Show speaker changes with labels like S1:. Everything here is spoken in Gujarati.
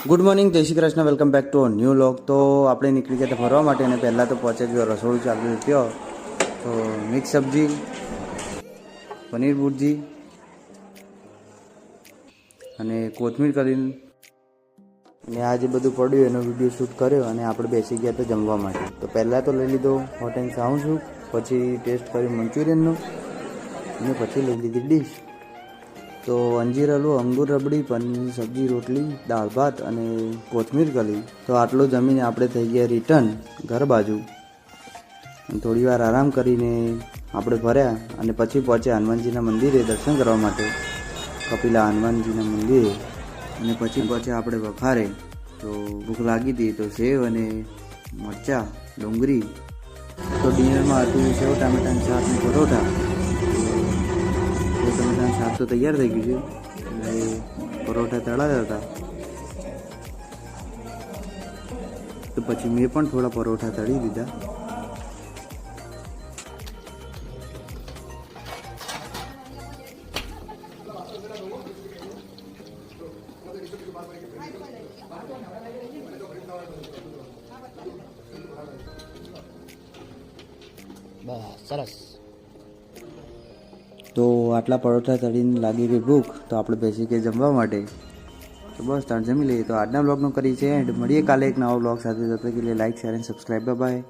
S1: ગુડ મોર્નિંગ, જય Shri Krishna, welcome back to new vlog. તો આપણે નીકળી ગયા ફરવા માટે અને પહેલાં તો પહોંચે ગયો રસોડું ચાલુ થયો તો મિક્સ સબ્જી, પનીર ભુરજી અને કોથમીર કરીને અને આ જે બધું પડ્યું એનો વિડીયો શૂટ કર્યો અને આપણે બેસી ગયા તો જમવા માટે. તો પહેલાં તો લઈ લીધો હોટ એન્ડ સાઉન્ડ સૂપ, પછી ટેસ્ટ કર્યું મંચુરિયનનો અને પછી લઈ લીધી ડીશ. તો અંજીર હલવો, અંગુર રબડી, પનીરની સબ્જી, રોટલી, દાળ ભાત અને કોથમીર કલી. તો આટલું જમીને આપણે થઈ ગયા રિટર્ન ઘર બાજુ. થોડી વાર આરામ કરીને આપણે ફર્યા અને પછી પહોંચ્યા હનુમાનજીના મંદિરે દર્શન કરવા માટે, કપિલા હનુમાનજીના મંદિરે. અને પછી પહોંચ્યા આપણે વખારે. તો ભૂખ લાગી હતી તો સેવ અને મરચાં, ડુંગળી. તો ડિનરમાં હતું સેવ ટામેટાનું શાક અને પરોઠા. શાક તો તૈયાર થઈ ગયું છે અને પરોઠા તળાયા હતા. તો પછી મેં પણ થોડા પરોઠા તળી દીધા.
S2: સરસ.
S1: તો આટલા પરોઠા તળીને લાગી ગઈ ભૂખ, તો આપણે બેસી ગયા જમવા માટે. તો બસ તાણ જમી લઈએ. તો આજના બ્લોગનો કરી છે એન્ડ. મળીએ કાલે એક નવા બ્લોગ સાથે. જતા કે like, share and subscribe. By.